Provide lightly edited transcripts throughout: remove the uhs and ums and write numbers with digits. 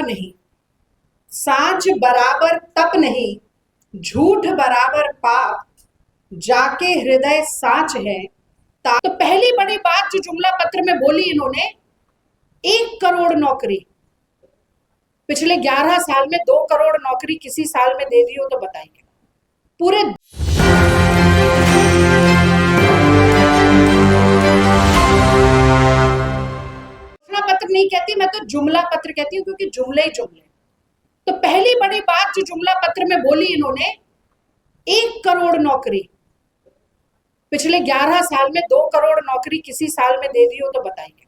नहीं, साँच बराबर तप नहीं, झूठ बराबर पाप, जाके हृदय साँच है। तो पहली बड़ी बात जो जुमला पत्र में बोली इन्होंने, 1 करोड़ नौकरी। पिछले 11 साल में 2 करोड़ नौकरी किसी साल में दे दी हो तो बताइए। पूरे घोषणा पत्र नहीं कहती मैं, तो जुमला पत्र कहती हूँ, क्योंकि जुमले ही जुमले। तो पहली बड़ी बात जो जुमला पत्र में बोली इन्होंने, 1 करोड़ नौकरी। पिछले 11 साल में 2 करोड़ नौकरी किसी साल में दे दी हो तो बताइए।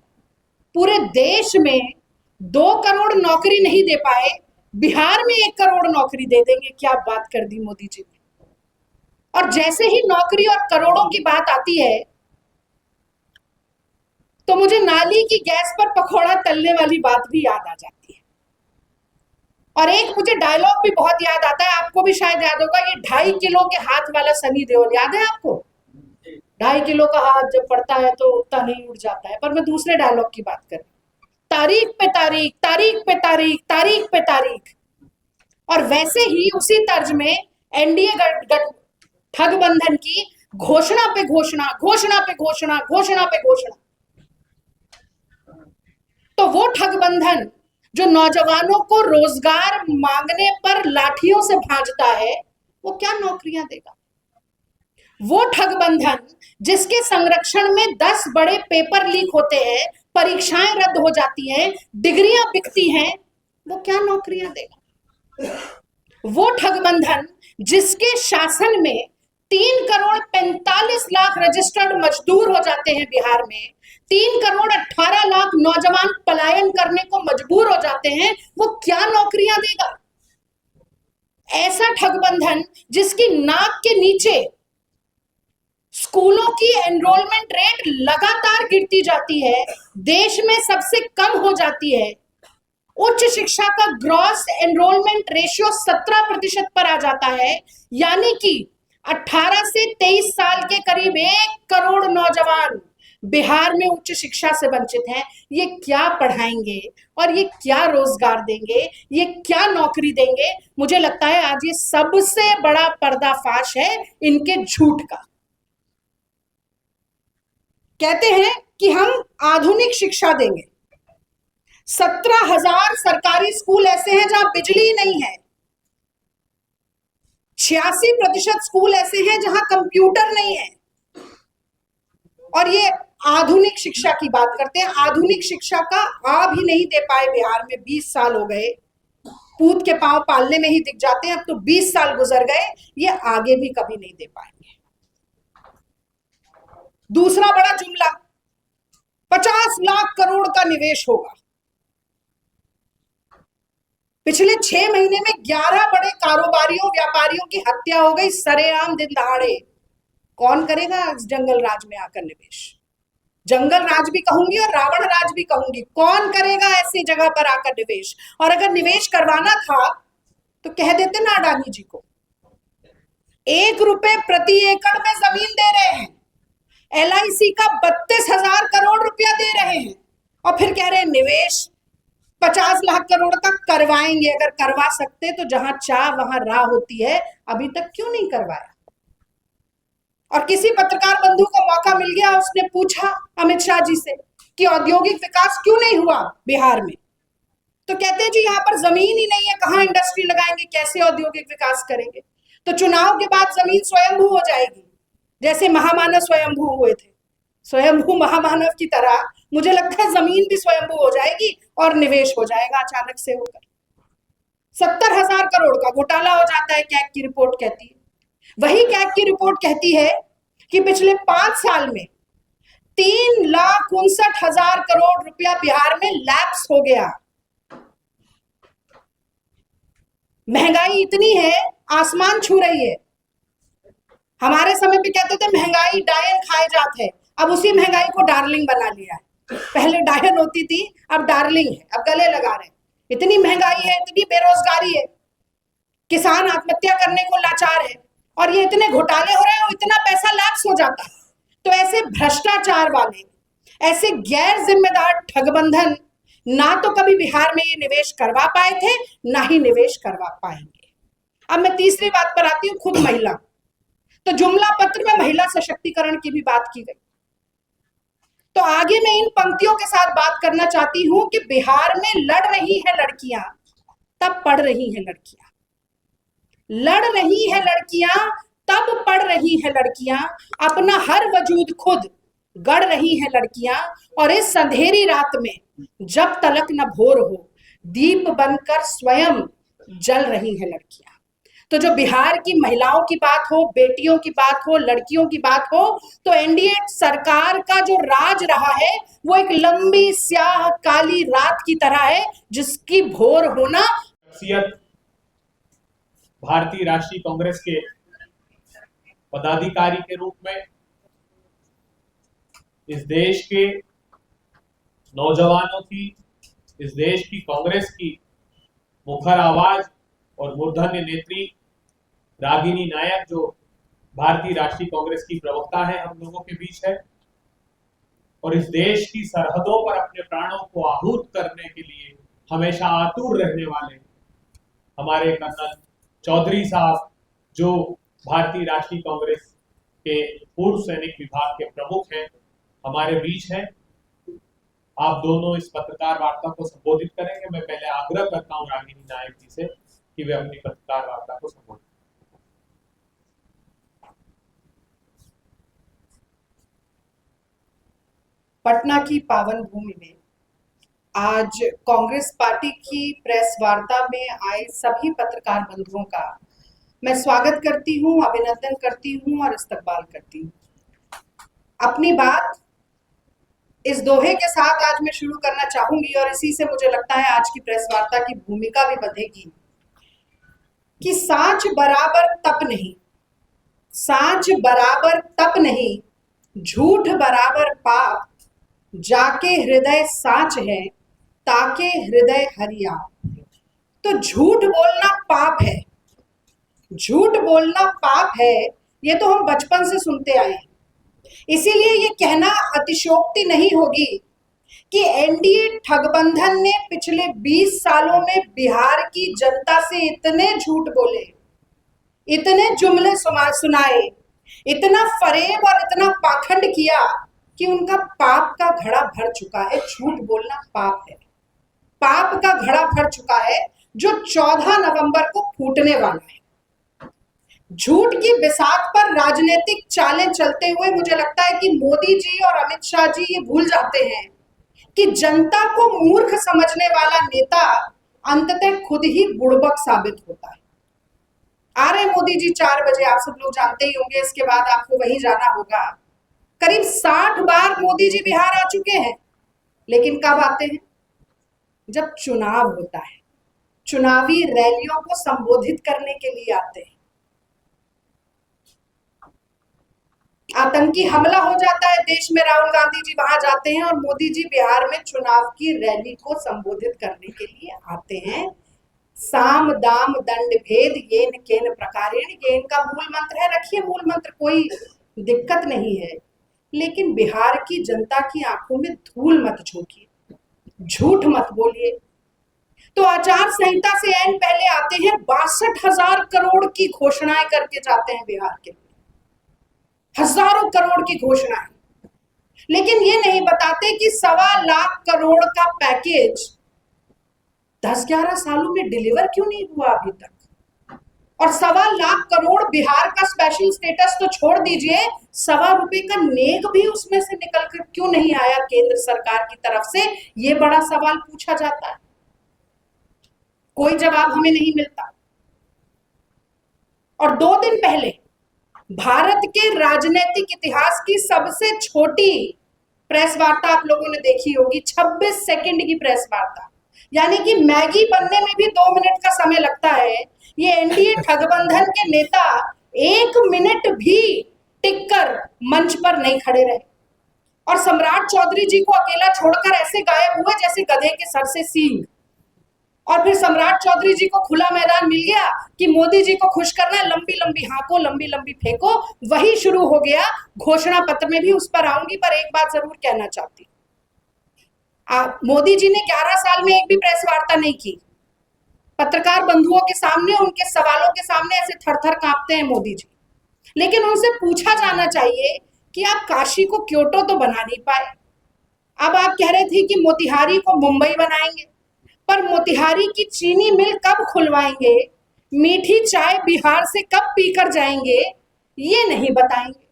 पूरे देश में 2 करोड़ नौकरी नहीं दे पाए, बिहार में 1 करोड़ नौकरी दे देंगे। क्या बात कर दी मोदी जी ने। और जैसे ही नौकरी और करोड़ों की बात आती है तो मुझे नाली की गैस पर पकौड़ा तलने वाली बात भी याद आ जाती है। और एक मुझे डायलॉग भी बहुत याद आता है, आपको भी शायद याद होगा, ये 2.5 किलो के हाथ वाला सनी देओल, याद है आपको? 2.5 किलो का हाथ जब पड़ता है तो उतना नहीं उड़ जाता है। पर मैं दूसरे डायलॉग की बात कर रही हूँ, तारीख पे तारीख, तारीख पे तारीख, तारीख पे तारीख। और वैसे ही उसी तर्ज में एनडीए ठगबंधन की घोषणा पे घोषणा, घोषणा पे घोषणा, घोषणा पे घोषणा। तो वो ठगबंधन जो नौजवानों को रोजगार मांगने पर लाठियों से भाजता है, वो क्या नौकरियां देगा? वो ठगबंधन जिसके संरक्षण में 10 बड़े पेपर लीक होते हैं, परीक्षाएं रद्द हो जाती हैं, डिग्रियां बिकती हैं, वो क्या नौकरियां देगा? वो ठगबंधन जिसके शासन में 3 करोड़ 45 लाख रजिस्टर्ड मजदूर हो जाते हैं बिहार में, 3 करोड़ 18 लाख नौजवान पलायन करने को मजबूर हो जाते हैं, वो क्या नौकरियां देगा? ऐसा ठगबंधन जिसकी नाक के नीचे स्कूलों की एनरोलमेंट रेट लगातार गिरती जाती है, देश में सबसे कम हो जाती है, उच्च शिक्षा का ग्रॉस एनरोलमेंट रेशियो 17% पर आ जाता है, यानी कि 18 से 23 साल के करीब 1 करोड़ नौजवान बिहार में उच्च शिक्षा से वंचित हैं। ये क्या पढ़ाएंगे और ये क्या रोजगार देंगे, ये क्या नौकरी देंगे? मुझे लगता है आज ये सबसे बड़ा पर्दाफाश है इनके झूठ का। कहते हैं कि हम आधुनिक शिक्षा देंगे। 17,000 सरकारी स्कूल ऐसे हैं जहां बिजली नहीं है, 86% स्कूल ऐसे हैं जहां कंप्यूटर नहीं है। और ये आधुनिक शिक्षा की बात करते हैं। आधुनिक शिक्षा का आ भी नहीं दे पाए बिहार में, 20 साल हो गए। पूत के पांव पालने में ही दिख जाते हैं, अब तो 20 साल गुजर गए, ये आगे भी कभी नहीं दे पाएंगे। दूसरा बड़ा जुमला, 50 लाख करोड़ का निवेश होगा। पिछले 6 महीने में 11 बड़े कारोबारियों व्यापारियों की हत्या हो गई सरेआम दिन दहाड़े। कौन करेगा इस जंगल राज में आकर निवेश? जंगल राज भी कहूंगी और रावण राज भी कहूंगी। कौन करेगा ऐसी जगह पर आकर निवेश? और अगर निवेश करवाना था तो कह देते ना अडानी जी को। 1 रुपए प्रति एकड़ में जमीन दे रहे हैं, LIC का 32,000 करोड़ रुपया दे रहे हैं, और फिर कह रहे हैं निवेश 50 लाख करोड़ का करवाएंगे। अगर करवा सकते तो जहां चाह वहां राह होती है, अभी तक क्यों नहीं करवाया? और किसी पत्रकार बंधु को मौका मिल गया, उसने पूछा अमित शाह जी से कि औद्योगिक विकास क्यों नहीं हुआ बिहार में, तो कहते हैं जी यहाँ पर जमीन ही नहीं है, कहाँ इंडस्ट्री लगाएंगे, कैसे औद्योगिक विकास करेंगे? तो चुनाव के बाद जमीन स्वयंभू हो जाएगी, जैसे महामानव स्वयंभू हुए थे। स्वयंभू महामानव की तरह मुझे लगता है जमीन भी स्वयंभू हो जाएगी और निवेश हो जाएगा अचानक से होकर। 70,000 करोड़ का घोटाला हो जाता है, कैग की रिपोर्ट कहती है। वही कैग की रिपोर्ट कहती है कि पिछले 5 साल में 3,59,000 करोड़ रुपया बिहार में लैप्स हो गया। महंगाई इतनी है, आसमान छू रही है। हमारे समय पे कहते थे महंगाई डायन खाए जात है, अब उसी महंगाई को डार्लिंग बना लिया है। पहले डायन होती थी, अब डार्लिंग है, अब गले लगा रहे हैं। इतनी महंगाई है, इतनी बेरोजगारी है, किसान आत्महत्या करने को लाचार है, और ये इतने घोटाले हो रहे हैं, इतना पैसा लैप्स हो जाता है। तो ऐसे भ्रष्टाचार वाले, ऐसे गैर जिम्मेदार ठगबंधन ना तो कभी बिहार में ये निवेश करवा पाए थे, ना ही निवेश करवा पाएंगे। अब मैं तीसरी बात पर आती हूं, खुद महिला। तो जुमला पत्र में महिला सशक्तिकरण की भी बात की गई। तो आगे मैं इन पंक्तियों के साथ बात करना चाहती हूं कि बिहार में लड़ रही है लड़कियां, तब पढ़ रही है लड़कियां। लड़ रही है लड़कियां, तब पढ़ रही है लड़कियां। अपना हर वजूद खुद गढ़ रही है लड़कियां। और इस अंधेरी रात में जब तलक न भोर हो, दीप बनकर स्वयं जल रही है लड़कियां। तो जो बिहार की महिलाओं की बात हो, बेटियों की बात हो, लड़कियों की बात हो, तो एनडीए सरकार का जो राज रहा है वो एक लंबी स्याह काली रात की तरह है, जिसकी भोर होना। भारतीय राष्ट्रीय कांग्रेस के पदाधिकारी के रूप में इस देश के नौजवानों की, इस देश की कांग्रेस की मुखर आवाज और मूर्धन्य नेत्री रागिनी नायक, जो भारतीय राष्ट्रीय कांग्रेस की प्रवक्ता है, हम लोगों के बीच है। और इस देश की सरहदों पर अपने प्राणों को आहूत करने के लिए हमेशा आतुर रहने वाले हमारे कर्नल चौधरी साहब, जो भारतीय राष्ट्रीय कांग्रेस के पूर्व सैनिक विभाग के प्रमुख हैं, हमारे बीच हैं। आप दोनों इस पत्रकार वार्ता को संबोधित करेंगे। मैं पहले आग्रह करता हूं रागिनी नायक जी से कि वे अपनी पत्रकार वार्ता को संबोधित। पटना की पावन भूमि में आज कांग्रेस पार्टी की प्रेस वार्ता में आए सभी पत्रकार बंधुओं का मैं स्वागत करती हूं, अभिनंदन करती हूं और इस्तकबाल करती हूं। अपनी बात इस दोहे के साथ आज मैं शुरू करना चाहूंगी और इसी से मुझे लगता है आज की प्रेस वार्ता की भूमिका भी बंधेगी कि साँच बराबर तप नहीं, साँच बराबर तप नहीं, झूठ बराबर पाप, जाके हृदय साँच है, ताके हृदय हरिया। तो झूठ बोलना पाप है, झूठ बोलना पाप है, ये तो हम बचपन से सुनते आए हैं। इसीलिए ये कहना अतिशयोक्ति नहीं होगी कि एनडीए ठगबंधन ने पिछले 20 सालों में बिहार की जनता से इतने झूठ बोले, इतने जुमले सुनाए, इतना फरेब और इतना पाखंड किया कि उनका पाप का घड़ा भर चुका है। झूठ बोलना पाप है, पाप का घड़ा भर चुका है, जो 14 नवंबर को फूटने वाला है। झूठ की बिसात पर राजनीतिक चालें चलते हुए मुझे लगता है कि मोदी जी और अमित शाह जी ये भूल जाते हैं कि जनता को मूर्ख समझने वाला नेता अंततः खुद ही बुड़बक साबित होता है। आ रहे मोदी जी 4 बजे, आप सब लोग जानते ही होंगे, इसके बाद आपको वहीं जाना होगा। करीब 60 बार मोदी जी बिहार आ चुके हैं, लेकिन कब आते हैं? जब चुनाव होता है, चुनावी रैलियों को संबोधित करने के लिए आते हैं। आतंकी हमला हो जाता है देश में, राहुल गांधी जी वहां जाते हैं और मोदी जी बिहार में चुनाव की रैली को संबोधित करने के लिए आते हैं। साम दाम दंड भेद येन केन प्रकारेण, ये इनका मूल मंत्र है। रखिए मूल मंत्र, कोई दिक्कत नहीं है, लेकिन बिहार की जनता की आंखों में धूल मत झोंकिए, झूठ मत बोलिए। तो आचार संहिता से ऐन पहले आते हैं, 62,000 करोड़ की घोषणाएं करके जाते हैं बिहार के लिए, हजारों करोड़ की घोषणाएं, लेकिन ये नहीं बताते कि 1.25 लाख करोड़ का पैकेज 10-11 सालों में डिलीवर क्यों नहीं हुआ अभी तक। और 1.25 लाख करोड़ बिहार का स्पेशल स्टेटस तो छोड़ दीजिए, ₹1 का नेक भी उसमें से निकल कर क्यों नहीं आया केंद्र सरकार की तरफ से, ये बड़ा सवाल पूछा जाता है। कोई जवाब हमें नहीं मिलता। और 2 दिन पहले भारत के राजनीतिक इतिहास की सबसे छोटी प्रेस वार्ता आप लोगों ने देखी होगी, 26 सेकंड की प्रेस वार्ता, यानी कि मैगी बनने में भी 2 मिनट का समय लगता है। ये एनडीए ठगबंधन के नेता 1 मिनट भी टिककर मंच पर नहीं खड़े रहे और सम्राट चौधरी जी को अकेला छोड़कर ऐसे गायब हुए जैसे गधे के सर से सींग। और फिर सम्राट चौधरी जी को खुला मैदान मिल गया कि मोदी जी को खुश करना है, लंबी लंबी हाँको, लंबी लंबी फेंको, वही शुरू हो गया। घोषणा पत्र में भी उस पर आऊंगी, पर एक बात जरूर कहना चाहती हूं, मोदी जी ने 11 साल में एक भी प्रेस वार्ता नहीं की। पत्रकार बंधुओं के सामने, उनके सवालों के सामने ऐसे थर-थर कांपते हैं मोदी जी। लेकिन उनसे पूछा जाना चाहिए कि आप काशी को क्योटो तो बना नहीं पाए। अब आप कह रहे थे कि मोतिहारी को मुंबई बनाएंगे, पर मोतिहारी की चीनी मिल कब खुलवाएंगे, मीठी चाय बिहार से कब पीकर जाएंगे, ये नहीं बताएंगे।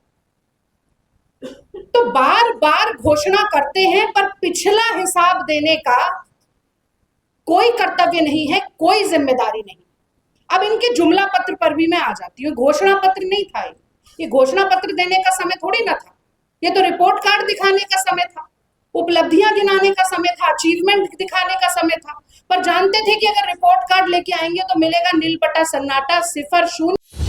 तो बार बार घोषणा करते हैं, पर पिछला हिसाब देने का कोई कर्तव्य नहीं है, कोई जिम्मेदारी नहीं। अब इनके जुमला पत्र पर भी मैं आ जाती हूँ। घोषणा पत्र नहीं था ये घोषणा पत्र देने का समय थोड़ी ना था। ये तो रिपोर्ट कार्ड दिखाने का समय था, उपलब्धियां गिनाने का समय था, अचीवमेंट दिखाने का समय था। पर जानते थे कि अगर रिपोर्ट कार्ड लेके आएंगे तो मिलेगा नील बटा सन्नाटा, 0 0।